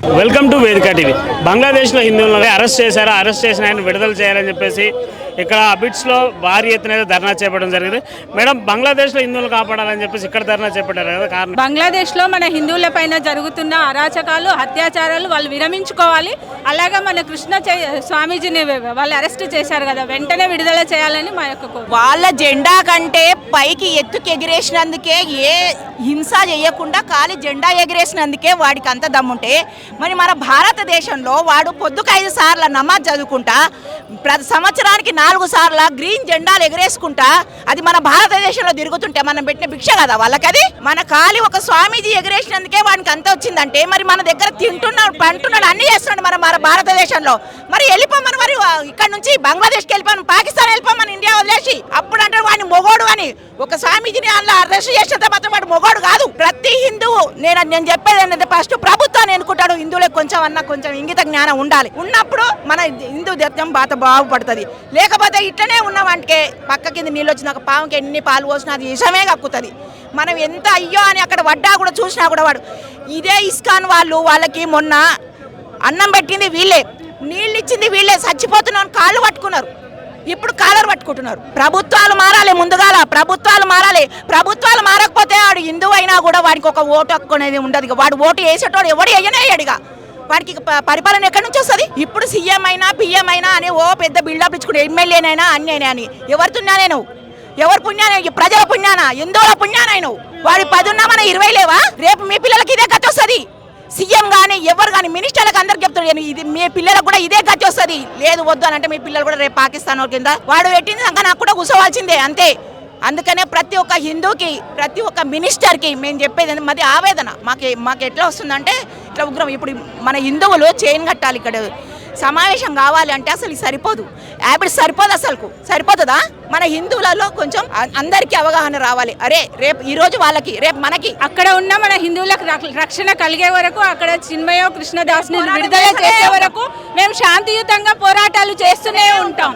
Welcome to వేదిక TV. బంగ్లాదేశ్లో హిందువులను అరెస్ట్ చేశారు. అరెస్ట్ చేసిన ఆయన విడుదల చేయాలని చెప్పేసి ఇక్కడ అబిట్స్లో భారీ ఎత్తున ధర్నా చేపట్టడం జరిగింది. మేడం, బంగ్లాదేశ్లో హిందువులు కాపాడాలని చెప్పేసి ఇక్కడ ధర్నా చేపట్టారు కదా, కారణం? బంగ్లాదేశ్లో మన హిందువుల పైన జరుగుతున్న అరాచకాలు, అత్యాచారాలు వాళ్ళు విరమించుకోవాలి. అలాగే మన కృష్ణ స్వామీజీని వాళ్ళు అరెస్ట్ చేశారు కదా, వెంటనే విడుదల చేయాలని మా యొక్క కోరిక. వాళ్ళ జెండా కంటే పైకి ఎత్తుకు ఎగిరేసినందుకే, ఏ హింస చేయకుండా ఖాళీ జెండా ఎగిరేసినందుకే వాడికి అంత దమ్ముంటే, మరి మన భారతదేశంలో వాడు పొద్దుకు 5 సార్లు నమాజ్ చదువుకుంటా, ప్రతి సంవత్సరానికి 4 సార్లు గ్రీన్ జెండాలు ఎగరేసుకుంటా, అది మన భారతదేశంలో తిరుగుతుంటే మనం పెట్టిన భిక్ష కదా వాళ్ళకి. అది మన ఖాళీ ఒక స్వామీజీ ఎగరేసినందుకే వాడికి అంత వచ్చిందంటే, మరి మన దగ్గర తింటున్నాడు, పంటున్నాడు, అన్ని చేస్తున్నాడు మన భారతదేశంలో. మరి వెళ్ళిపోమని, మరి ఇక్కడ నుంచి బంగ్లాదేశ్కి వెళ్ళిపోమని, పాకిస్తాన్ వెళ్ళిపోమని, ఇండియా వదిలేసి. అప్పుడు అంటే వాడిని మొగోడు అని ఒక స్వామీజీని అందులో అరెస్ట్ చేసినంత మాత్రం వాడు మొగోడు కాదు. ప్రతి హిందువు, నేను చెప్పేది ఏంటంటే, ఫస్ట్ ప్రభుత్వాన్ని ఎన్నుకుంటాడు. హిందువులకు కొంచెం ఇంగిత జ్ఞానం ఉండాలి. ఉన్నప్పుడు మన హిందూ దేశం బాగుపడుతుంది. లేకపోతే ఇట్లనే ఉన్నవంటే పక్క కింద నీళ్ళు వచ్చినాక పాముకి ఎన్ని పాలు పోసినా అది విషమే కక్కుతుంది. మనం ఎంత అయ్యో అని అక్కడ వడ్డా కూడా చూసినా కూడా వాడు. ఇదే ఇస్కాన్ వాళ్ళకి మొన్న అన్నం పెట్టింది వీళ్ళే, నీళ్ళు ఇచ్చింది వీళ్ళే, చచ్చిపోతున్నాను కాళ్ళు పట్టుకున్నారు. ఇప్పుడు కాలర్ పట్టుకుంటున్నారు. ప్రభుత్వాలు మారాలి, ముందుగాల ప్రభుత్వాలు మారాలి. ప్రభుత్వాలు మారకపోతే వాడు హిందువు అయినా కూడా వాడికి ఒక ఓటు హక్కు అనేది ఉండదు. వాడు ఓటు వేసేటోడు ఎవడు వేయనేయడిగా. వాడికి పరిపాలన ఎక్కడి నుంచి వస్తుంది? ఇప్పుడు సీఎం అయినా పిఎం అయినా అని ఓ పెద్ద బిల్డప్ ఇచ్చుకుంటే, ఎమ్మెల్యేనైనా అన్నీ అయినా అని ఎవరు తున్నానే నువ్వు? ఎవరు పుణ్యాన? ప్రజల పుణ్యానా, హిందువుల పుణ్యానా నువ్వు? వాడి 10 ఉన్నా మన 20 లేవా? రేపు మీ పిల్లలకి ఇదే గతి వస్తుంది. సీఎం కానీ ఎవరు కానీ మినిస్టర్లకు అందరికి చెప్తాడు, ఇది మీ పిల్లలకు కూడా ఇదే గతి వస్తుంది. లేదు వద్దు అని అంటే మీ పిల్లలు కూడా రేపు పాకిస్తాన్ కింద వాడు పెట్టింది ఇంకా నాకు కూడా కూర్చోవాల్సిందే అంతే. అందుకనే ప్రతి ఒక్క హిందూకి, ప్రతి ఒక్క మినిస్టర్కి మేము చెప్పేది మాది ఆవేదన. మాకు ఎట్లా వస్తుందంటే ఇట్లా ఉగ్రం. ఇప్పుడు మన హిందువులు చైన్ కట్టాలి. ఇక్కడ సమావేశం కావాలి అంటే అసలు సరిపోదు, హ్యాబిట్ సరిపోదు. అసలు సరిపోతుందా? మన హిందువులలో కొంచెం అందరికీ అవగాహన రావాలి. అరే రేపు ఈ రోజు వాళ్ళకి, రేపు మనకి. అక్కడ ఉన్న మన హిందువులకు రక్షణ కలిగే వరకు, అక్కడ చిన్మయో కృష్ణదాస్ని విడుదల చేసే వరకు మేము శాంతియుతంగా పోరాటాలు చేస్తూనే ఉంటాం.